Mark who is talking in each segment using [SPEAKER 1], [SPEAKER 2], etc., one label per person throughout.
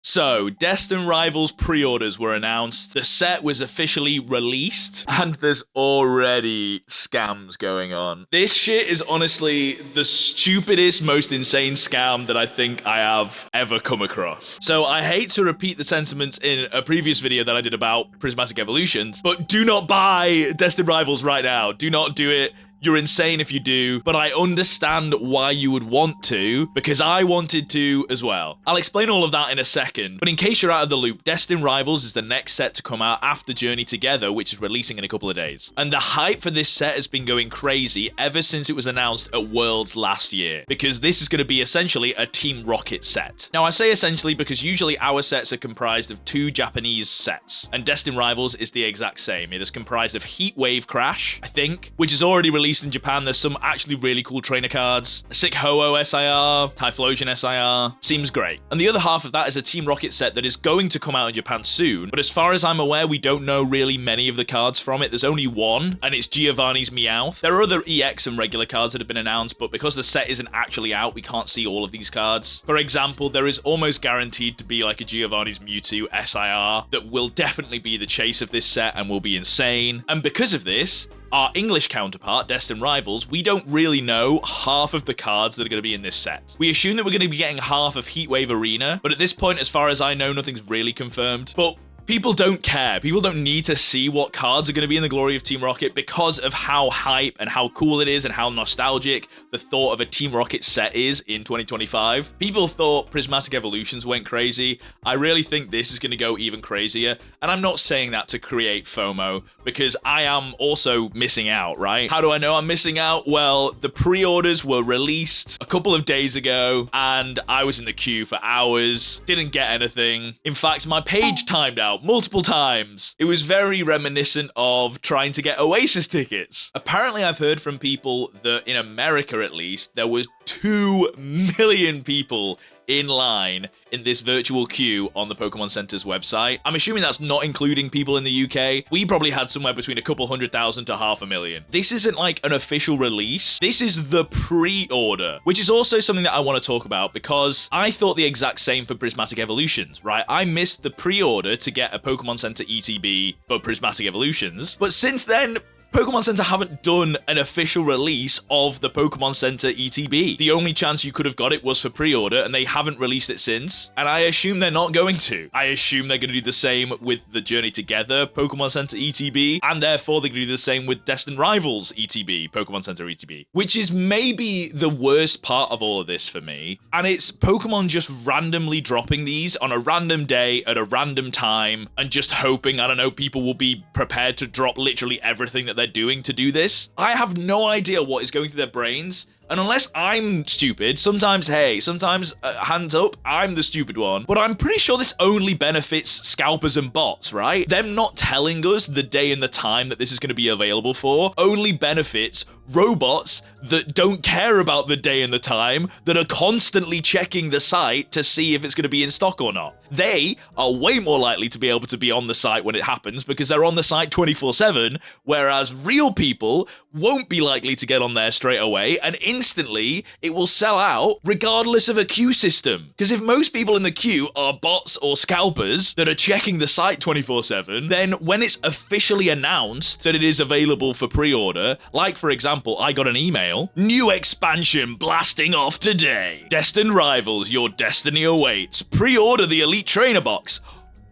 [SPEAKER 1] So, Destined Rivals pre-orders were announced, the set was officially released, and there's already scams going on. This shit is honestly the stupidest, most insane scam that I think I have ever come across. So, I hate to repeat the sentiments in a previous video that I did about Prismatic Evolutions, but do not buy Destined Rivals right now. Do not do it. You're insane if you do, but I understand why you would want to, because I wanted to as well. I'll explain all of that in a second, but in case you're out of the loop, Destined Rivals is the next set to come out after Journey Together, which is releasing in a couple of days. And the hype for this set has been going crazy ever since it was announced at Worlds last year, because this is going to be essentially a Team Rocket set. Now I say essentially because usually our sets are comprised of 2 Japanese sets, and Destined Rivals is the exact same. It is comprised of Heatwave Crash, I think, which is already released in Japan. There's some actually really cool trainer cards. A sick Ho-Oh SIR, Typhlosion SIR. Seems great. And the other half of that is a Team Rocket set that is going to come out in Japan soon, but as far as I'm aware, we don't know really many of the cards from it. There's only one, and it's Giovanni's Meowth. There are other EX and regular cards that have been announced, but because the set isn't actually out, we can't see all of these cards. For example, there is almost guaranteed to be like a Giovanni's Mewtwo SIR that will definitely be the chase of this set and will be insane. And because of this, our English counterpart, Destined Rivals, we don't really know half of the cards that are going to be in this set. We assume that we're going to be getting half of Heatwave Arena, but at this point, as far as I know, nothing's really confirmed. But people don't care. People don't need to see what cards are going to be in the glory of Team Rocket because of how hype and how cool it is and how nostalgic the thought of a Team Rocket set is in 2025. People thought Prismatic Evolutions went crazy. I really think this is going to go even crazier. And I'm not saying that to create FOMO because I am also missing out, right? How do I know I'm missing out? Well, the pre-orders were released a couple of days ago and I was in the queue for hours, didn't get anything. In fact, my page timed out multiple times. It was very reminiscent of trying to get Oasis tickets. Apparently, I've heard from people that in America, at least, there was 2 million people in line in this virtual queue on the Pokemon Center's website. I'm assuming that's not including people in the UK. We probably had somewhere between a couple 100,000 to 500,000. This isn't like an official release. This is the pre-order, which is also something that I want to talk about because I thought the exact same for Prismatic Evolutions, right? I missed the pre-order to get a Pokemon Center ETB for Prismatic Evolutions, but since then, Pokemon Center haven't done an official release of the Pokemon Center ETB. The only chance you could have got it was for pre-order, and they haven't released it since. And I assume they're not going to. I assume they're going to do the same with the Journey Together Pokemon Center ETB, and therefore they're going to do the same with Destined Rivals ETB, Pokemon Center ETB, which is maybe the worst part of all of this for me. And it's Pokemon just randomly dropping these on a random day at a random time and just hoping, I don't know, people will be prepared to drop literally everything that they're doing to do this. I have no idea what is going through their brains. And unless I'm stupid, sometimes, hands up, I'm the stupid one. But I'm pretty sure this only benefits scalpers and bots, right? Them not telling us the day and the time that this is going to be available for only benefits robots that don't care about the day and the time, that are constantly checking the site to see if it's going to be in stock or not. They are way more likely to be able to be on the site when it happens because they're on the site 24/7, whereas real people won't be likely to get on there straight away, and instantly it will sell out regardless of a queue system. Because if most people in the queue are bots or scalpers that are checking the site 24/7, then when it's officially announced that it is available for pre-order, like for example, I got an email, new expansion blasting off today. Destined Rivals, your destiny awaits. Pre-order the Elite Trainer box.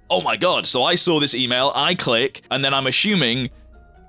[SPEAKER 1] Oh my god, so I saw this email, I click, and then I'm assuming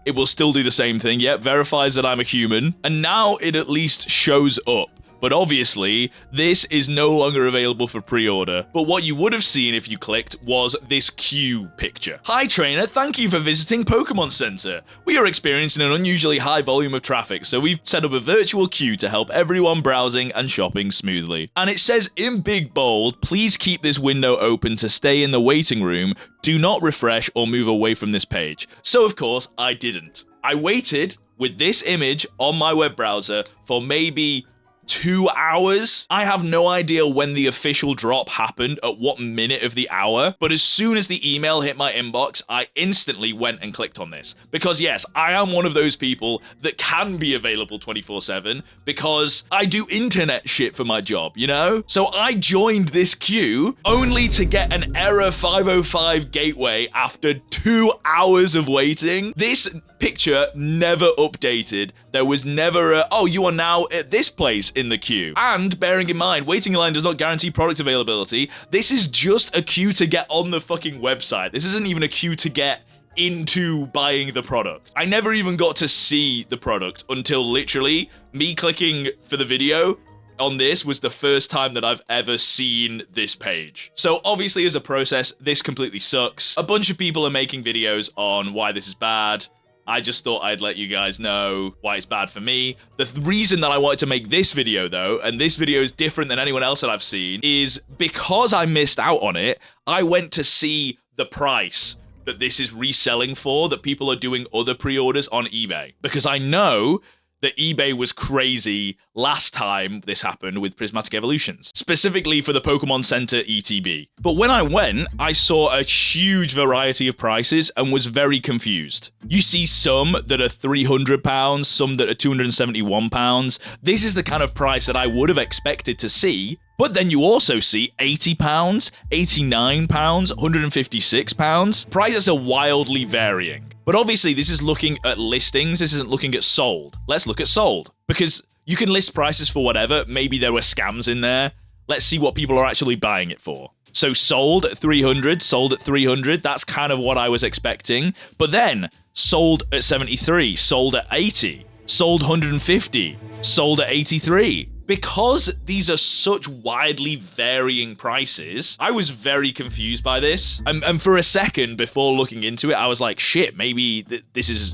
[SPEAKER 1] it will still do the same thing. Yep, verifies that I'm a human. And now it at least shows up. But obviously, this is no longer available for pre-order. But what you would have seen if you clicked was this queue picture. Hi trainer, thank you for visiting Pokemon Center. We are experiencing an unusually high volume of traffic, so we've set up a virtual queue to help everyone browsing and shopping smoothly. And it says in big bold, please keep this window open to stay in the waiting room. Do not refresh or move away from this page. So of course, I didn't. I waited with this image on my web browser for maybe 2 hours. I have no idea when the official drop happened, at what minute of the hour, but as soon as the email hit my inbox, I instantly went and clicked on this. Because yes, I am one of those people that can be available 24/7 because I do internet shit for my job, you know? So I joined this queue only to get an error 505 gateway after 2 hours of waiting. This picture never updated. There was never a, oh, you are now at this place in the queue. And bearing in mind, waiting in line does not guarantee product availability. This is just a queue to get on the fucking website. This isn't even a queue to get into buying the product. I never even got to see the product until literally me clicking for the video on this was the first time that I've ever seen this page. So obviously as a process, this completely sucks. A bunch of people are making videos on why this is bad. I just thought I'd let you guys know why it's bad for me. The reason that I wanted to make this video though, and this video is different than anyone else that I've seen, is because I missed out on it, I went to see the price that this is reselling for, that people are doing other pre-orders on eBay. Because I know that eBay was crazy last time this happened with Prismatic Evolutions, specifically for the Pokemon Center ETB. But when I went, I saw a huge variety of prices and was very confused. You see some that are £300, some that are £271. This is the kind of price that I would have expected to see. But then you also see £80, £89, £156. Prices are wildly varying. But obviously this is looking at listings, this isn't looking at sold. Let's look at sold. Because you can list prices for whatever, maybe there were scams in there. Let's see what people are actually buying it for. So sold at 300, sold at 300, that's kind of what I was expecting. But then sold at 73, sold at 80, sold 150, sold at 83. Because these are such widely varying prices, I was very confused by this. And for a second before looking into it, I was like, shit, maybe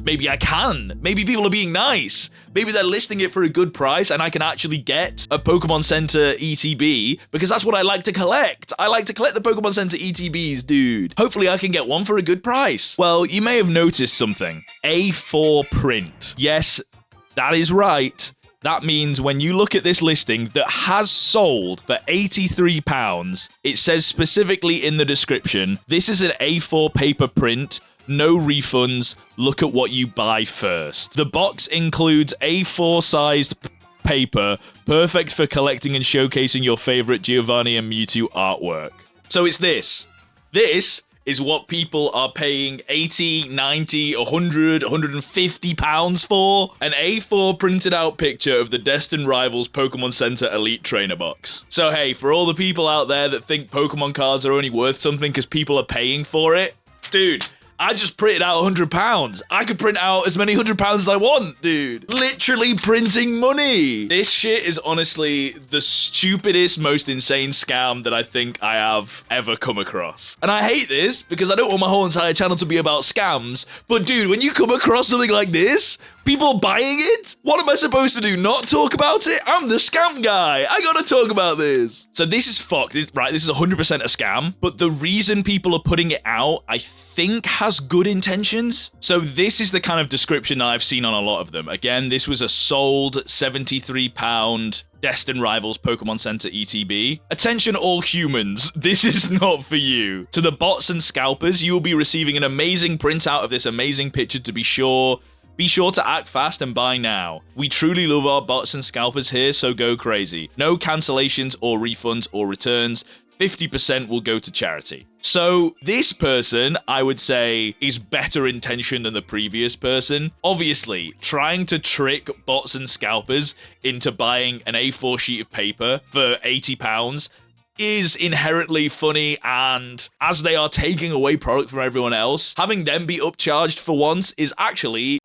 [SPEAKER 1] maybe I can. Maybe people are being nice. Maybe they're listing it for a good price and I can actually get a Pokemon Center ETB because that's what I like to collect. I like to collect the Pokemon Center ETBs, dude. Hopefully I can get one for a good price. Well, you may have noticed something. A4 print. Yes, that is right. That means when you look at this listing that has sold for £83, it says specifically in the description, this is an A4 paper print, no refunds, look at what you buy first. The box includes A4 sized paper, perfect for collecting and showcasing your favorite Giovanni and Mewtwo artwork. So it's this. This is what people are paying 80, 90, 100, 150 pounds for. An A4 printed out picture of the Destined Rivals Pokemon Center Elite Trainer box. So hey, for all the people out there that think Pokemon cards are only worth something because people are paying for it, dude, I just printed out £100. I could print out as many £100 as I want, dude. Literally printing money. This shit is honestly the stupidest, most insane scam that I think I have ever come across. And I hate this because I don't want my whole entire channel to be about scams. But dude, when you come across something like this, people buying it, what am I supposed to do? Not talk about it? I'm the scam guy. I gotta talk about this. So this is fucked, right? This is 100% a scam. But the reason people are putting it out, I think has good intentions. So this is the kind of description that I've seen on a lot of them. Again, this was a sold £73 Destined Rivals Pokemon Center ETB. Attention all humans, this is not for you. To the bots and scalpers, you will be receiving an amazing printout of this amazing picture to be sure. Be sure to act fast and buy now. We truly love our bots and scalpers here, so go crazy. No cancellations or refunds or returns. 50% will go to charity. So this person, I would say, is better intentioned than the previous person. Obviously, trying to trick bots and scalpers into buying an A4 sheet of paper for £80 is inherently funny, and as they are taking away product from everyone else, having them be upcharged for once is actually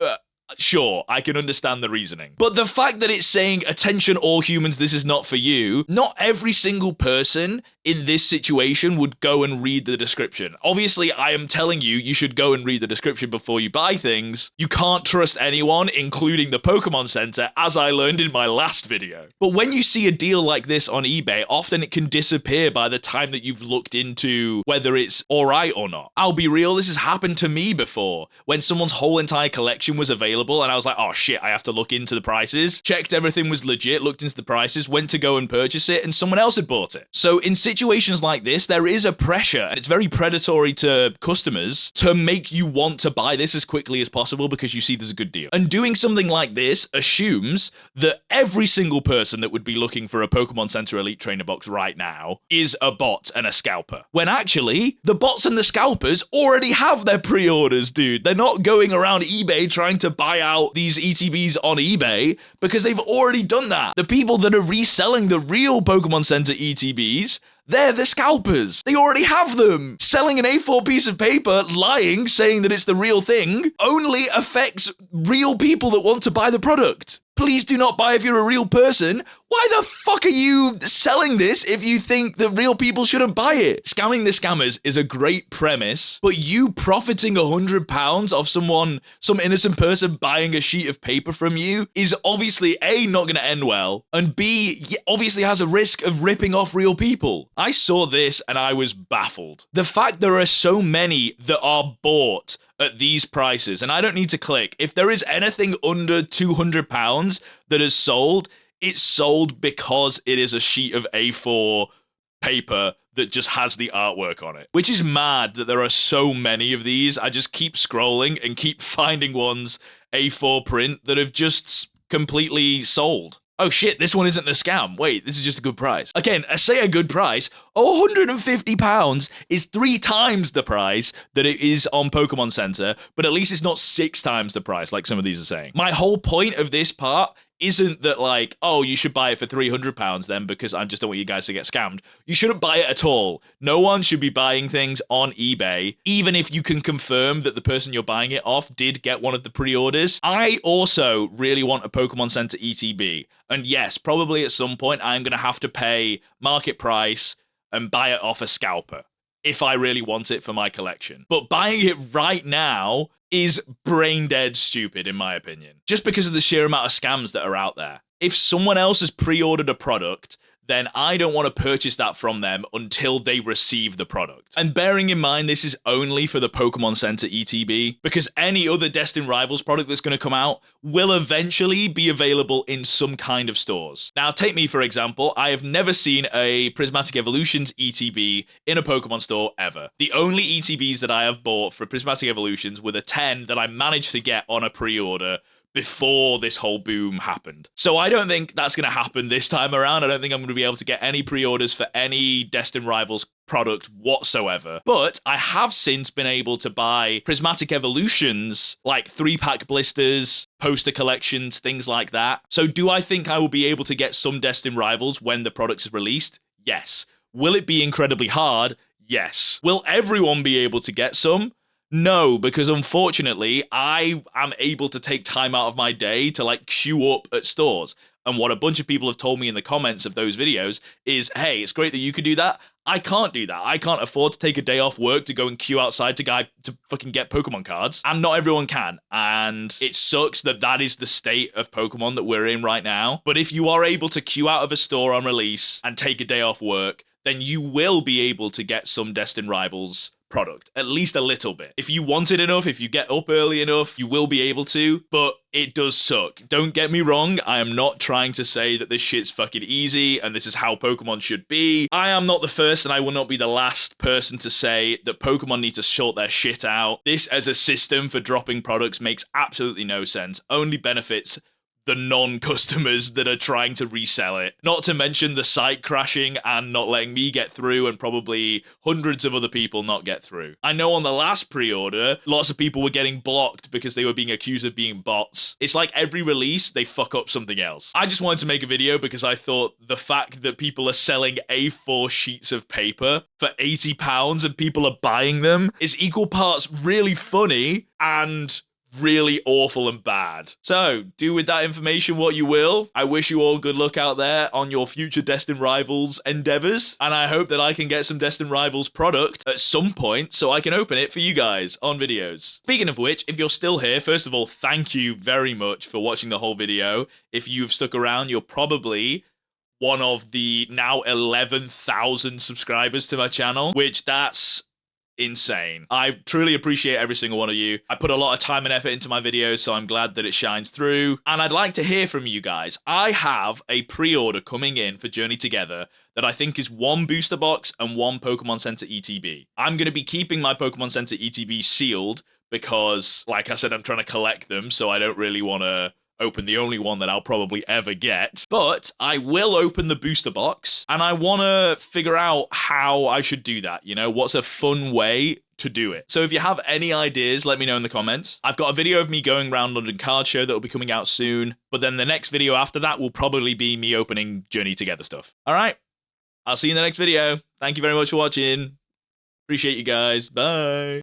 [SPEAKER 1] sure, I can understand the reasoning. But the fact that it's saying, attention all humans, this is not for you, not every single person in this situation would go and read the description. Obviously, I am telling you, you should go and read the description before you buy things. You can't trust anyone, including the Pokemon Center, as I learned in my last video. But when you see a deal like this on eBay, often it can disappear by the time that you've looked into whether it's alright or not. I'll be real, this has happened to me before. When someone's whole entire collection was available available, and I was like, oh shit, I have to look into the prices. Checked everything was legit, looked into the prices, went to go and purchase it, and someone else had bought it. So in situations like this, there is a pressure, and it's very predatory to customers to make you want to buy this as quickly as possible because you see there's a good deal. And doing something like this assumes that every single person that would be looking for a Pokemon Center Elite Trainer box right now is a bot and a scalper. When actually, the bots and the scalpers already have their pre-orders, dude. They're not going around eBay trying to buy out these ETBs on eBay because they've already done that. The people that are reselling the real Pokemon Center ETBs, they're the scalpers. They already have them. Selling an A4 piece of paper, lying, saying that it's the real thing, only affects real people that want to buy the product. Please do not buy if you're a real person. Why the fuck are you selling this if you think that real people shouldn't buy it? Scamming the scammers is a great premise, but you profiting £100 off some innocent person buying a sheet of paper from you is obviously A, not going to end well, and B, obviously has a risk of ripping off real people. I saw this and I was baffled. The fact there are so many that are bought at these prices, and I don't need to click. If there is anything under £200 that is sold, it's sold because it is a sheet of A4 paper that just has the artwork on it, which is mad that there are so many of these. I just keep scrolling and keep finding ones A4 print that have just completely sold. Oh shit, this one isn't a scam. Wait, this is just a good price. Again, I say a good price. £150 is 3 times the price that it is on Pokemon Center, but at least it's not 6 times the price like some of these are saying. My whole point of this part isn't that like, oh, you should buy it for £300 then because I just don't want you guys to get scammed. You shouldn't buy it at all. No one should be buying things on eBay, even if you can confirm that the person you're buying it off did get one of the pre-orders. I also really want a Pokemon Center ETB. And yes, probably at some point I'm going to have to pay market price and buy it off a scalper if I really want it for my collection. But buying it right now is brain dead stupid, in my opinion, just because of the sheer amount of scams that are out there. If someone else has pre-ordered a product, then I don't want to purchase that from them until they receive the product. And bearing in mind, this is only for the Pokemon Center ETB, because any other Destined Rivals product that's going to come out will eventually be available in some kind of stores. Now, take me, for example. I have never seen a Prismatic Evolutions ETB in a Pokemon store ever. The only ETBs that I have bought for Prismatic Evolutions were the 10 that I managed to get on a pre-order before this whole boom happened. So I don't think that's going to happen this time around. I don't think I'm going to be able to get any pre-orders for any Destined Rivals product whatsoever. But I have since been able to buy Prismatic Evolutions, like 3-pack blisters, poster collections, things like that. So do I think I will be able to get some Destined Rivals when the product is released? Yes. Will it be incredibly hard? Yes. Will everyone be able to get some? No, because unfortunately, I am able to take time out of my day to like queue up at stores. And what a bunch of people have told me in the comments of those videos is, hey, it's great that you could do that. I can't do that. I can't afford to take a day off work to go and queue outside to fucking get Pokemon cards. And not everyone can. And it sucks that that is the state of Pokemon that we're in right now. But if you are able to queue out of a store on release and take a day off work, then you will be able to get some Destined Rivals product, at least a little bit. If you want it enough, if you get up early enough, you will be able to, but it does suck. Don't get me wrong, I am not trying to say that this shit's fucking easy and this is how Pokemon should be. I am not the first and I will not be the last person to say that Pokemon need to sort their shit out. This as a system for dropping products makes absolutely no sense, only benefits the non-customers that are trying to resell it. Not to mention the site crashing and not letting me get through and probably hundreds of other people not get through. I know on the last pre-order, lots of people were getting blocked because they were being accused of being bots. It's like every release, they fuck up something else. I just wanted to make a video because I thought the fact that people are selling A4 sheets of paper for £80 and people are buying them is equal parts really funny and really awful and bad. So, do with that information what you will. I wish you all good luck out there on your future Destined Rivals endeavors, and I hope that I can get some Destined Rivals product at some point so I can open it for you guys on videos. Speaking of which, if you're still here, first of all, thank you very much for watching the whole video. If you've stuck around, you're probably one of the now 11,000 subscribers to my channel, which that's insane. I truly appreciate every single one of you. I put a lot of time and effort into my videos, so I'm glad that it shines through. And I'd like to hear from you guys. I have a pre-order coming in for Journey Together that I think is 1 booster box and 1 Pokemon Center ETB. I'm going to be keeping my Pokemon Center ETB sealed because, like I said, I'm trying to collect them, so I don't really want to open the only one that I'll probably ever get. But I will open the booster box, and I want to figure out how I should do that. You know, what's a fun way to do it? So if you have any ideas, let me know in the comments. I've got a video of me going around London Card Show that will be coming out soon, but then the next video after that will probably be me opening Journey Together stuff. All right, I'll see you in the next video. Thank you very much for watching. Appreciate you guys. Bye.